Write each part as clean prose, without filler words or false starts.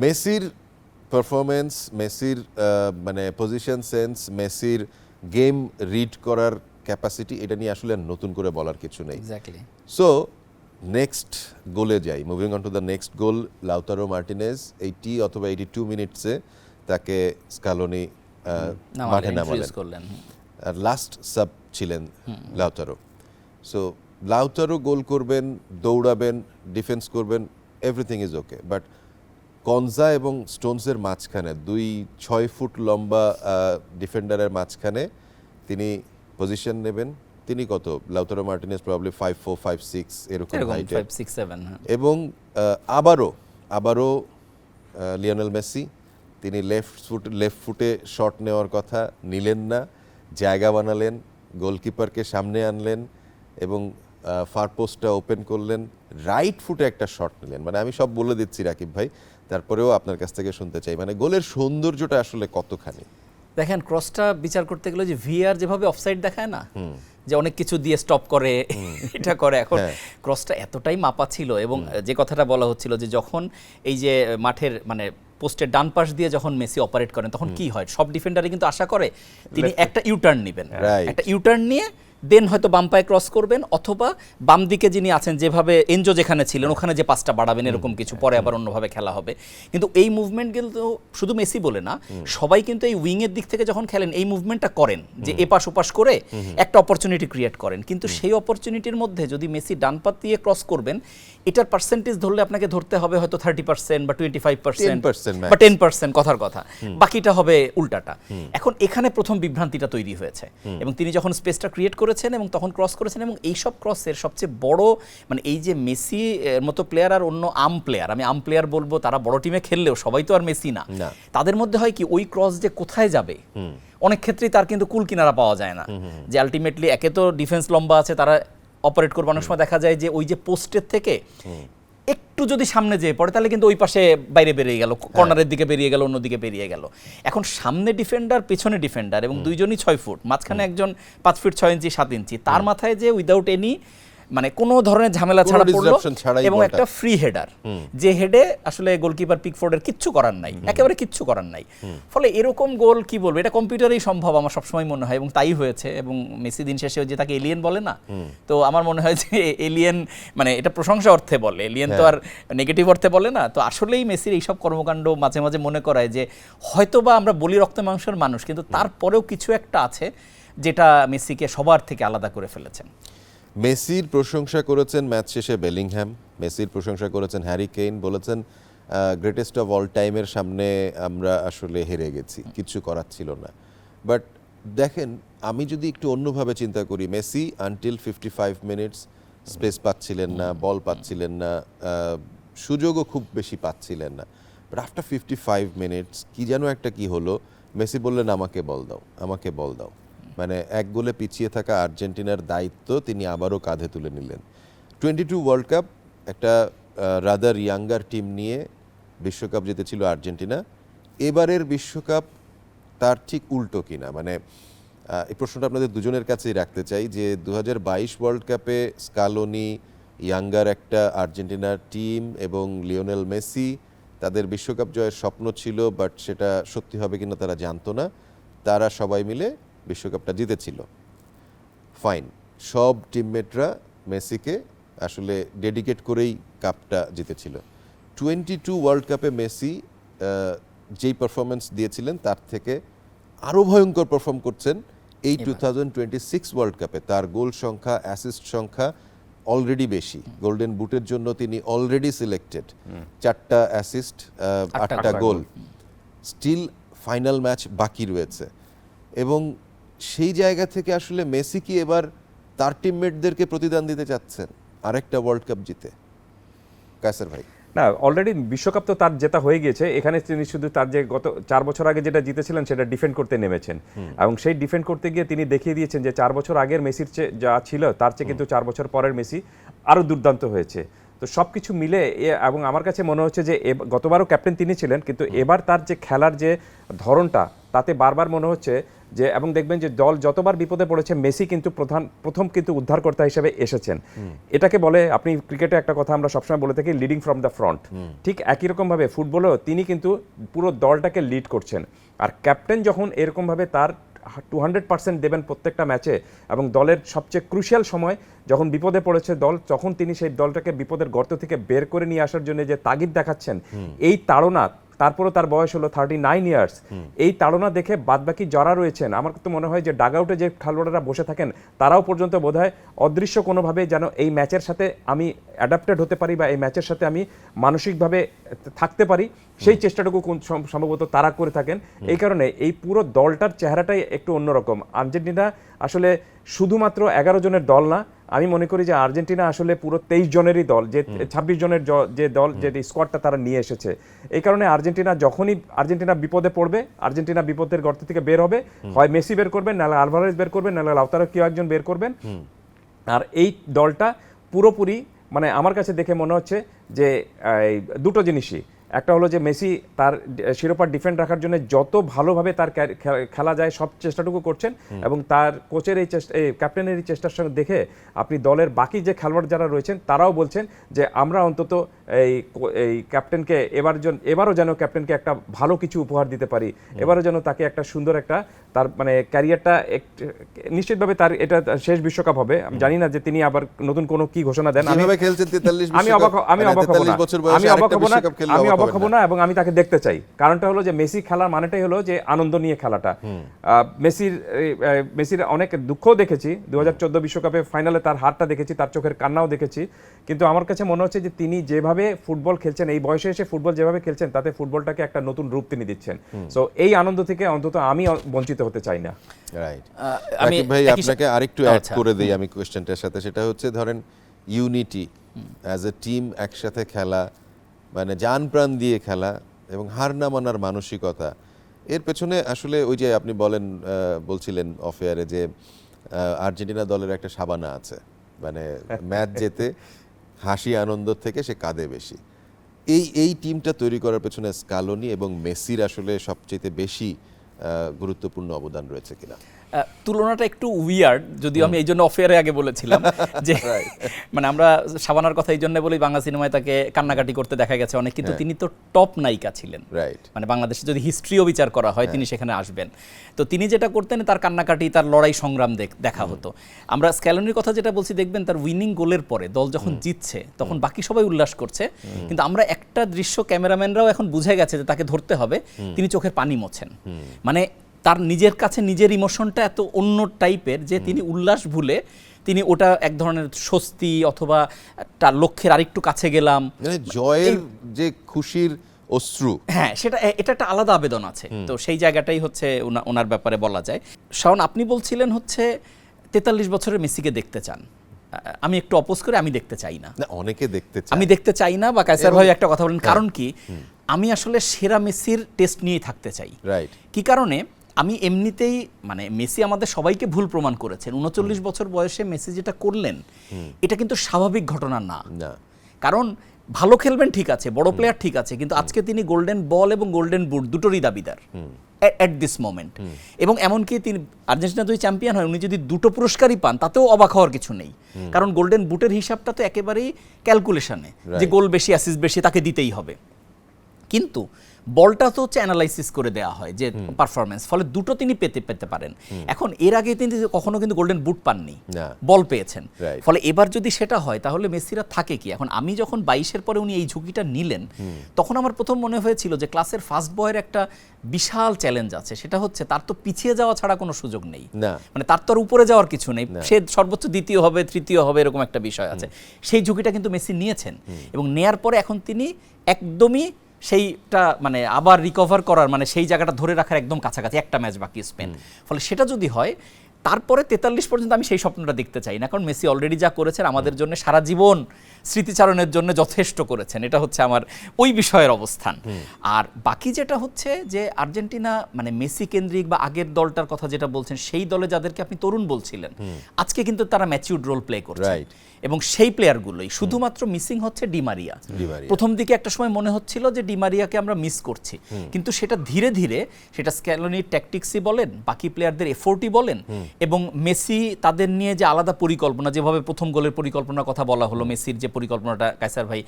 মেসির পারফরমেন্স, মেসির মানে পজিশন সেন্স, মেসির গেম রিড করার ক্যাপাসিটি, এটা নিয়ে আসলে নতুন করে বলার কিছু নেই। এক্স্যাক্টলি। সো নেক্সট গোলে যাই, moving on to the next goal. Lautaro Martinez 80 অথবা 82 মিনিটসে তাকে স্কালোনি মাঠে নামালেন, আর লাস্ট সাব ছিলেন লাউতারো। সো লাউতারো গোল করবেন, দৌড়াবেন, ডিফেন্স করবেন, এভরিথিং ইজ ওকে, বাট কনজা এবং স্টোনসের মাঝখানে 6 ফুট লম্বা ডিফেন্ডারের মাঝখানে তিনি পজিশন নেবেন। তিনি কত, লাউতারো মার্টিনেজ প্রবাবলি 5'4", 5'6" এরকম হাইটের, 5'6", 7। এবং আবারও লিওনেল মেসি, তিনি লেফট ফুটে শট নেওয়ার কথা নিলেন না, জায়গা বানালেন, গোলকিপারকে সামনে আনলেন এবং ফার পোস্টটা ওপেন করলেন, রাইট ফুটে একটা শট নিলেন। মানে আমি সব বলে দিচ্ছি রাকিব ভাই, তারপরেও আপনার কাছ থেকে শুনতে চাই, মানে গোলের সৌন্দর্যটা আসলে কতখানি। দেখেন, ক্রসটা বিচার করতে গেলে যে ভিআর যেভাবে অফসাইড দেখায় না, যে অনেক কিছু দিয়ে স্টপ করে, এটা করে, এখন ক্রসটা এতটাই মাপা ছিল। এবং যে কথাটা বলা হচ্ছিল যে যখন এই যে মাঠের মানে পোস্টের ডান পাশ দিয়ে যখন মেসি অপারেট করেন, তখন কি হয়, সব ডিফেন্ডারই কিন্তু আশা করে তিনি একটা ইউটার্ন নেবেন, একটা ইউটার্ন নিয়ে দেন হয়তো বাম পায়ে ক্রস করবেন, অথবা বাম দিকে যিনি আছেন, যেভাবে এনজো যেখানে ছিলেন ওখানে যে পাসটা বাড়াবেন, এরকম কিছু, পরে আবার অন্যভাবে খেলা হবে। কিন্তু এই মুভমেন্ট কিন্তু শুধু মেসি বলে না, সবাই কিন্তু এই উইংয়ের দিক থেকে যখন খেলেন এই মুভমেন্টটা করেন, যে এপাশ ওপাশ করে একটা অপরচুনিটি ক্রিয়েট করেন। কিন্তু সেই অপরচুনিটির মধ্যে যদি মেসি ডান পা দিয়ে ক্রস করবেন, এটার পার্সেন্টেজ ধরলে আপনাকে ধরতে হবে হয়তো 30% বা 25% বা 10%, কথার কথা, বাকিটা হবে উল্টাটা। এখন এখানে প্রথম বিভ্রান্তিটা তৈরি হয়েছে, এবং তিনি যখন স্পেসটা ক্রিয়েট করেছেন এবং তখন ক্রস করেছেন, এবং এইসব ক্রসের সবচেয়ে বড় মানে এই যে মেসি মতো প্লেয়ার আর অন্য প্লেয়ার, আমি প্লেয়ার বলবো, তারা বড় টিমে খেললেও সবাই তো আর মেসি না, তাদের মধ্যে হয় কি ওই ক্রস যে কোথায় যাবে অনেক ক্ষেত্রেই তার কিন্তু কুল কিনারা পাওয়া যায় না। যে আলটিমেটলি একে তো ডিফেন্স লম্বা আছে, তারা অপারেট করবে, অনেক সময় দেখা যায় যে ওই যে পোস্টের থেকে একটু যদি সামনে যেয়ে পড়ে তাহলে কিন্তু ওই পাশে বাইরে বেরিয়ে গেল, কর্নারের দিকে বেরিয়ে গেল, অন্যদিকে বেরিয়ে গেল। এখন সামনে ডিফেন্ডার, পেছনে ডিফেন্ডার, এবং দুইজনই 6 ফুট, মাঝখানে একজন 5 ফিট 6 ইঞ্চি 7 ইঞ্চি, তার মাথায় যে উইদাউট এনি মানে কোনো ধরনের ঝামেলা ছাড়া পড়লো, এবং একটা ফ্রি হেডার, যে হেডে আসলে গোলকিপার পিকফোর্ডের কিচ্ছু করার নাই, একেবারে কিচ্ছু করার নাই। ফলে এরকম গোল কি বলবো, এটা কম্পিউটারেই সম্ভব আমার সবসময় মনে হয়, এবং তাই হয়েছে। এবং মেসি দিন শেষে যে তাকে এলিয়েন বলে না, তো আমার মনে হয় যে এলিয়েন মানে এটা প্রশংসা অর্থে বলে, এলিয়েন তো আর নেগেটিভ অর্থে বলে না। তো আসলেই মেসির এইসব কর্মকাণ্ড মাঝে মাঝে মনে করায় যে হয়তোবা আমরা বলি রক্ত মাংসের মানুষ, কিন্তু তারপরেও কিছু একটা আছে যেটা মেসিকে সবার থেকে আলাদা করে ফেলেছেন। মেসির প্রশংসা করেছেন ম্যাচ শেষে বেলিংহ্যাম, মেসির প্রশংসা করেছেন হ্যারি কেইন, বলেছেন গ্রেটেস্ট অফ অল টাইমের সামনে আমরা আসলে হেরে গেছি, কিছু করার ছিল না। বাট দেখেন, আমি যদি একটু অন্যভাবে চিন্তা করি, মেসি আনটিল 55 মিনিটস স্পেস পাচ্ছিলেন না, বল পাচ্ছিলেন না, সুযোগও খুব বেশি পাচ্ছিলেন না। বাট আফটার 55 মিনিটস কি যেন একটা কি হলো, মেসি বললেন আমাকে বল দাও, আমাকে বল দাও। মানে এক গোলে পিছিয়ে থাকা আর্জেন্টিনার দায়িত্ব তিনি আবারও কাঁধে তুলে নিলেন। 22 ওয়ার্ল্ড কাপ, একটা রাদার ইয়াঙ্গার টিম নিয়ে বিশ্বকাপ জিতেছিল আর্জেন্টিনা। এবারের বিশ্বকাপ তার ঠিক উল্টো কিনা, মানে এই প্রশ্নটা আপনাদের দুজনের কাছেই রাখতে চাই যে 2022 ওয়ার্ল্ড কাপে স্কালোনি, ইয়াঙ্গার একটা আর্জেন্টিনার টিম এবং লিওনেল মেসি, তাদের বিশ্বকাপ জয়ের স্বপ্ন ছিল, বাট সেটা সত্যি হবে কিনা তারা জানতো না। তারা সবাই মিলে বিশ্বকাপটা জিতেছিল, ফাইন, সব টিমমেটরা মেসিকে আসলে ডেডিকেট করেই কাপটা জিতেছিল। 22 ওয়ার্ল্ড কাপে মেসি যেই পারফরমেন্স দিয়েছিলেন তার থেকে আরও ভয়ঙ্কর পারফর্ম করছেন এই 2026 ওয়ার্ল্ড কাপে। তার গোল সংখ্যা, অ্যাসিস্ট সংখ্যা অলরেডি বেশি, গোল্ডেন বুটের জন্য তিনি অলরেডি সিলেক্টেড, 4টা অ্যাসিস্ট, 8টা গোল, স্টিল ফাইনাল ম্যাচ বাকি রয়েছে। এবং সেই জায়গা থেকে আসলে মেসি কি এবার তার টিমমেটদেরকে প্রতিদান দিতে চাচ্ছেন আরেকটা ওয়ার্ল্ড কাপ জিতে? কায়সার ভাই। না, অলরেডি বিশ্বকাপ তো তার জেতা হয়ে গিয়েছে, এখানে তিনি শুধু তার যে গত 4 বছর আগে যেটা জিতেছিলেন সেটা ডিফেন্ড করতে নেমেছেন, এবং সেই ডিফেন্ড করতে গিয়ে তিনি দেখিয়ে দিয়েছেন যে 4 বছর আগের মেসির চেয়ে যা ছিল তার চেয়ে কিন্তু 4 বছর পরের মেসি আরও দুর্দান্ত হয়েছে। তো সব কিছু মিলে, এবং আমার কাছে মনে হচ্ছে যে গতবারও ক্যাপ্টেন তিনি ছিলেন, কিন্তু এবার তার যে খেলার যে ধরনটা তাতে বারবার মনে হচ্ছে যে, এবং দেখবেন যে দল যতবার বিপদে পড়েছে মেসি কিন্তু প্রথম কিন্তু উদ্ধারকর্তা হিসেবে এসেছেন। এটাকে বলে, আপনি ক্রিকেটে একটা কথা আমরা সবসময় বলে থাকি, লিডিং ফ্রম দ্য ফ্রন্ট। ঠিক একই রকমভাবে ফুটবলেও তিনি কিন্তু পুরো দলটাকে লিড করছেন। আর ক্যাপ্টেন যখন এরকমভাবে তার 200% দেবেন প্রত্যেকটা ম্যাচে, এবং দলের সবচেয়ে ক্রুশিয়াল সময় যখন বিপদে পড়েছে দল, তখন তিনি সেই দলটাকে বিপদের গর্ত থেকে বের করে নিয়ে আসার জন্য যে তাগিদ দেখাচ্ছেন, এই তাড়না, তারপরে তার বয়স হলো 39 ইয়ার্স, এই তাড়না দেখে বাদবাকি যারা রয়েছেন, আমার তো মনে হয় যে ডাগআউটে যে খেলোয়াড়রা বসে থাকেন তারাও পর্যন্ত বোধহয় অদৃশ্য কোনোভাবে যেন এই ম্যাচের সাথে আমি অ্যাডাপ্টেড হতে পারি বা এই ম্যাচের সাথে আমি মানসিকভাবে থাকতে পারি, সেই চেষ্টাটুকু সম্ভবত তারা করে থাকেন। এই কারণে এই পুরো দলটার চেহারাটাই একটু অন্যরকম। আর্জেন্টিনা আসলে শুধুমাত্র 11 জনের দল না, আমি মনে করি যে আর্জেন্টিনা আসলে পুরো 23 জনেরই দল, যে 26 জনের যে দল, যে স্কোয়াডটা তারা নিয়ে এসেছে। এই কারণে আর্জেন্টিনা বিপদে পড়বে, আর্জেন্টিনা বিপদের গর্ত থেকে বের হবে, হয় মেসি বের করবেন, নাহলে আলভারেজ বের করবেন, নাহলে লাউতারো কেউ একজন বের করবেন। আর এই দলটা পুরোপুরি, মানে আমার কাছে দেখে মনে হচ্ছে যে দুটো জিনিসই, একটা হলো যে মেসি তার শিরোপা ডিফেন্ড রাখার জন্য যত ভালোভাবে তার খেলা যায় সব চেষ্টাটুকু করছেন, এবং তার কোচের এই ক্যাপ্টেনের এই চেষ্টার সঙ্গে দেখে আপনি দলের বাকি যে খেলোয়াড় যারা রয়েছেন তারাও বলছেন যে আমরা অন্তত এই ক্যাপ্টেনকে এবারও যেন ক্যাপ্টেনকে একটা ভালো কিছু উপহার দিতে পারি, এবারও যেন তাকে একটা সুন্দর একটা তার মানে ক্যারিয়ারটা নিশ্চিতভাবে তার এটা শেষ বিশ্বকাপ হবে। আমি জানি না যে তিনি আবার নতুন কোনো কি ঘোষণা দেন। আমি অবাক হব না এবং আমি তাকে দেখতে চাই। কারণটা হলো যে মেসি খেলার মানেটাই হলো যে আনন্দ নিয়ে খেলাটা। মেসির অনেক দুঃখও দেখেছি, 2014 বিশ্বকাপে ফাইনালে তার হারটা দেখেছি, তার চোখের কান্নাও দেখেছি, কিন্তু আমার কাছে মনে হচ্ছে যে তিনি যেভাবে ফুটবল খেলছেন, এই বয়সে এসে ফুটবল যেভাবে খেলছেন, তাতে ফুটবলটাকে একটা নতুন রূপ তিনি দিচ্ছেন। সো এই আনন্দ থেকে অন্তত আমি বঞ্চিত হতে চাই না। রাইট, আমি ভাই আপনাকে আরেকটু অ্যাড করে দেই আমি কোশ্চেনটার সাথে, সেটা হচ্ছে ধরেন ইউনিটি, অ্যাজ এ টিম একসাথে খেলা, মানে জান প্রাণ দিয়ে খেলা এবং হার না মানার মানসিকতা, এর পেছনে আসলে ওই যে আপনি বলছিলেন অফ এয়ারে যে আর্জেন্টিনা দলের একটা সাবানা আছে, মানে ম্যাচ জেতে হাসি আনন্দ থেকে সে কাঁদে বেশি। এই টিমটা তৈরি করার পেছনে স্কালোনি এবং মেসির আসলে সবচেয়ে বেশি গুরুত্বপূর্ণ অবদান রয়েছে কিনা? তুলনাটা একটু উইয়ার্ড, যদিও আমি এই জন্য অফেয়ারে আগে বলেছিলাম যে মানে আমরা সাবানার কথা এই জন্য বলি, বাংলা সিনেমায় তাকে কান্নাকাটি করতে দেখা গেছে অনেক, কিন্তু তিনি তো টপ নায়িকা ছিলেন। মানে বাংলাদেশে যদি হিস্ট্রিও বিচার করা হয় তিনি সেখানে আসবেন। তো তিনি যেটা করতেন, তার কান্নাকাটি, তার লড়াই সংগ্রাম দেখা হতো। আমরা স্ক্যালোনির কথা যেটা বলছি, দেখবেন তার উইনিং গোলের পরে দল যখন জিতছে তখন বাকি সবাই উল্লাস করছে, কিন্তু আমরা একটা দৃশ্য, ক্যামেরাম্যানরাও এখন বুঝে গেছে যে তাকে ধরতে হবে, তিনি চোখের পানি মোছেন। মানে তার নিজের কাছে নিজের ইমোশনটা এত অন্য টাইপের যে তিনি উল্লাস ভুলে তিনি ওটা এক ধরনের স্বস্তি অথবা তার লক্ষ্যের আরেকটু কাছে গেলাম, মানে জয়ের যে খুশির অশ্রু, হ্যাঁ এটা একটা আলাদা আবেদন আছে। তো সেই জায়গাটাই হচ্ছে ওনার ব্যাপারে বলা যায়। শাওন, আপনি বলছিলেন হচ্ছে 43 বছরের মেসিকে দেখতে চান, আমি একটু অপোজ করে আমি দেখতে চাই না। অনেকে দেখতে চায়, আমি দেখতে চাই না, বা কায়সার ভাই একটা কথা বলেন, কারণ কি আমি আসলে সেরা মেসির টেস্ট নিয়েই থাকতে চাই। রাইট, কি কারণে? আমি এমনিতেই, মানে মেসি আমাদের সবাইকে ভুল প্রমাণ করেছেন। 39 বছর বয়সে মেসি যেটা করলেন এটা কিন্তু স্বাভাবিক ঘটনা না। কারণ ভালো খেলবেন ঠিক আছে, বড় প্লেয়ার ঠিক আছে, কিন্তু আজকে তিনি গোল্ডেন বল এবং গোল্ডেন বুট দুটোরই দাবিদার এট দিস মোমেন্ট। এবং এমনকি তিনি আর্জেন্টিনা যদি চ্যাম্পিয়ন হয়, উনি যদি দুটো পুরস্কারই পান তাতেও অবাক হওয়ার কিছু নেই, কারণ গোল্ডেন বুটের হিসাবটা তো একেবারেই ক্যালকুলেশনে, যে গোল বেশি, অ্যাসিস্ট বেশি, তাকে দিতেই হবে। কিন্তু বলটা তো হচ্ছে অ্যানালাইসিস করে দেওয়া হয় যে পারফরমেন্স, ফলে দুটো তিনি পেতে পারেন। এখন এর আগে তিনি কখনো কিন্তু গোল্ডেন বুট পাননি, বল পেয়েছেন। ফলে এবার যদি সেটা হয় তাহলে মেসিরা থাকে কি? এখন আমি যখন 22-এর পরে উনি এই ঝুঁকিটা নিলেন, তখন আমার প্রথম মনে হয়েছিল যে ক্লাসের ফার্স্ট বয়ের একটা বিশাল চ্যালেঞ্জ আছে, সেটা হচ্ছে তার তো পিছিয়ে যাওয়া ছাড়া কোনো সুযোগ নেই, মানে তার তো আর উপরে যাওয়ার কিছু নেই, সে সর্বোচ্চ দ্বিতীয় হবে, তৃতীয় হবে, এরকম একটা বিষয় আছে। সেই ঝুঁকিটা কিন্তু মেসি নিয়েছেন, এবং নেয়ার পরে এখন তিনি একদমই সেইটা মানে আবার রিকভার করার, মানে সেই জায়গাটা ধরে রাখার একদম কাছাকাছি, একটা ম্যাচ বাকি স্পেন। ফলে সেটা যদি হয় তারপরে 43 পর্যন্ত আমি সেই স্বপ্নটা দেখতে চাই না, কারণ মেসি অলরেডি যা করেছেন আমাদের জন্য সারা জীবন স্মৃতিচারণের জন্য যথেষ্ট করেছেন, এটা হচ্ছে আমার ওই বিষয়ের অবস্থান। আর বাকি যেটা হচ্ছে যে আর্জেন্টিনা মানে মেসি কেন্দ্রিক বা আগের দলটার কথা যেটা বলছেন, সেই দলে যাদেরকে আপনি তরুণ বলছিলেন, আজকে কিন্তু তারা ম্যাচিউরড রোল প্লে করছে, Right. এবং সেই প্লেয়ারগুলোই শুধুমাত্র মিসিং হচ্ছে ডিমারিয়া। প্রথম দিকে একটা সময় মনে হচ্ছিল যে ডিমারিয়াকে আমরা মিস করছি, কিন্তু সেটা ধীরে ধীরে সেটা স্ক্যালোনির ট্যাকটিক্সই বলেন, বাকি প্লেয়ারদের এফোর্টই বলেন, এবং মেসি তাদের নিয়ে যে আলাদা পরিকল্পনা, যেভাবে প্রথম গোলের পরিকল্পনার কথা বলা হলো, মেসির যে পরিকল্পনাটা কায়সার ভাই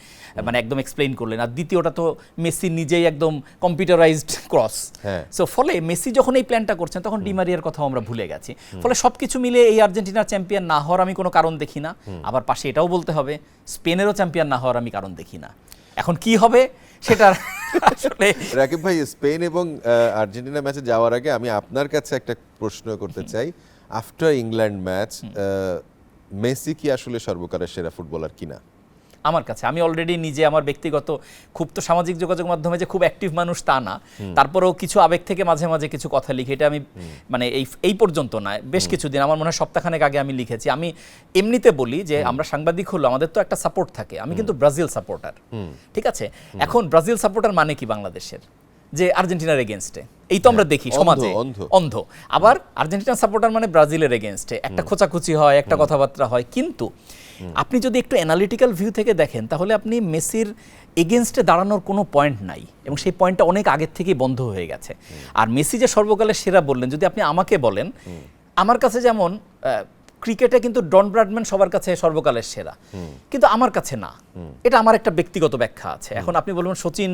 মানে একদম এক্সপ্লেইন করলেন, আর দ্বিতীয়টা তো মেসি নিজেই একদম কম্পিউটারাইজড ক্রস। সো ফলে মেসি যখন এই প্ল্যানটা করছেন তখন ডিমারিয়ার কথাও আমরা ভুলে গেছি। ফলে সবকিছু মিলে এই আর্জেন্টিনার চ্যাম্পিয়ন না হওয়ার আমি কোনো কারণ দেখি না। আবার পাশে এটাও বলতে হবে স্পেনেরও চ্যাম্পিয়ন না হওয়ার আমি কারণ দেখি না। এখন কি হবে সেটা আসলে রাকিব ভাই, স্পেন এবং আর্জেন্টিনা ম্যাচে যাওয়ার আগে আমি আপনার কাছে একটা প্রশ্ন করতে চাই। আফটার ইংল্যান্ড ম্যাচ, মেসি কি আসলে সর্বকালের সেরা ফুটবলার কিনা? আমার কাছে, আমি অলরেডি নিজে আমার ব্যক্তিগত, খুব তো সামাজিক যোগাযোগ মাধ্যমে যে খুব অ্যাক্টিভ মানুষ তা না, তারপরেও কিছু আবেগ থেকে মাঝে মাঝে কিছু কথা লিখি। এটা আমি মানে এই পর্যন্ত নয়, বেশ কিছুদিন, আমার মনে হয় সপ্তাহখানেক আগে আমি লিখেছি। আমি এমনিতে বলি যে আমরা সাংবাদিক হলো, আমাদের তো একটা সাপোর্ট থাকে। আমি কিন্তু ব্রাজিল সাপোর্টার, ঠিক আছে? এখন ব্রাজিল সাপোর্টার মানে কি বাংলাদেশের? যে আর্জেন্টিনার এগেনস্টে, এই তো আমরা দেখি সমাজে অন্ধ। আবার আর্জেন্টিনার সাপোর্টার মানে ব্রাজিলের এগেনস্টে একটা খোঁচাখুচি হয়, একটা কথাবার্তা হয়। কিন্তু আপনি যদি একটু অ্যানালিটিক্যাল ভিউ থেকে দেখেন, তাহলে আপনি মেসির এগেনস্টে দাঁড়ানোর কোনো পয়েন্ট নাই, এবং সেই পয়েন্টটা অনেক আগের থেকেই বন্ধ হয়ে গেছে। আর মেসি যে সর্বকালের সেরা বললেন, যদি আপনি আমাকে বলেন, আমার কাছে যেমন ক্রিকেটে কিন্তু ডন ব্র্যাডম্যান সবার কাছে সর্বকালের সেরা, কিন্তু আমার কাছে না। এটা আমার একটা ব্যক্তিগত ব্যাখ্যা আছে। এখন আপনি বলবেন সচিন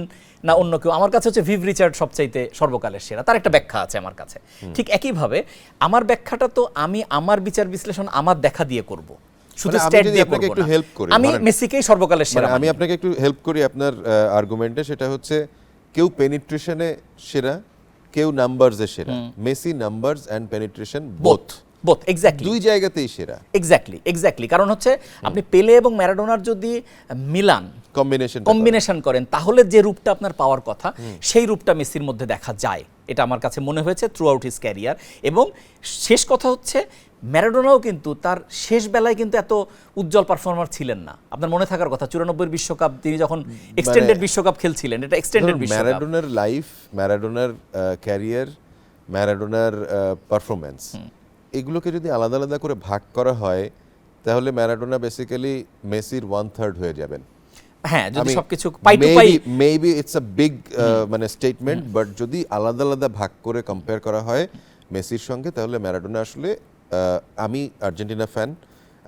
না অন্য কেউ, আমার কাছে হচ্ছে ভিভ রিচার্ড সবচাইতে সর্বকালের সেরা, তার একটা ব্যাখ্যা আছে আমার কাছে। ঠিক একইভাবে আমার ব্যাখ্যাটা তো আমি আমার বিচার বিশ্লেষণ আমার দেখা দিয়ে করব, শুধু স্ট্যাট দিয়ে করব না। আমি মেসিকেই সর্বকালের সেরা। আমি আপনাকে একটু হেল্প করি আপনার আর্গুমেন্টে। সেটা হচ্ছে কেউ পেনিট্রেশনে সেরা, কেউ নাম্বারসে সেরা। Messi numbers and penetration both exactly, দুই জায়গাতেই সেরা। এক্স্যাক্টলি কারণ হচ্ছে আপনি পেলে এবং ম্যারাডোনার যদি মিলান কম্বিনেশন করেন, তাহলে যে রূপটা আপনার পাওয়ার কথা, সেই রূপটা মেসির মধ্যে দেখা যায়। এটা আমার কাছে মনে হয়েছে থ্রু আউট হিজ ক্যারিয়ার। এবং শেষ কথা হচ্ছে, ম্যারাডোনাও কিন্তু তার শেষ বেলায় কিন্তু এত উজ্জ্বল পারফর্মার ছিলেন না। আপনার মনে থাকার কথা 94 বিশ্বকাপ তিনি যখন এক্সটেন্ডেড বিশ্বকাপ খেলছিলেন, এটা এক্সটেন্ডেড বিশ্বকাপ। ম্যারাডোনার লাইফ, ম্যারাডোনার ক্যারিয়ার, ম্যারাডোনার পারফরম্যান্স, এগুলোকে যদি আলাদা আলাদা করে ভাগ করা হয়, তাহলে ম্যারাডোনা বেসিক্যালি মেসির 1/3 হয়ে যাবেন। হ্যাঁ, যদি সবকিছু pie to pie, maybe it's a big মানে স্টেটমেন্ট, বাট যদি আলাদা আলাদা ভাগ করে কম্পেয়ার করা হয় মেসির সঙ্গে, তাহলে ম্যারাডোনা আসলে, আমি আর্জেন্টিনা ফ্যান,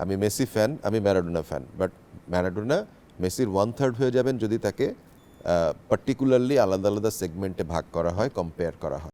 আমি মেসি ফ্যান, আমি ম্যারাডোনা ফ্যান, বাট ম্যারাডোনা মেসির 1/3 হয়ে যাবেন যদি তাকে পার্টিকুলারলি আলাদা আলাদা সেগমেন্টে ভাগ করা হয়, কম্পেয়ার করা হয়।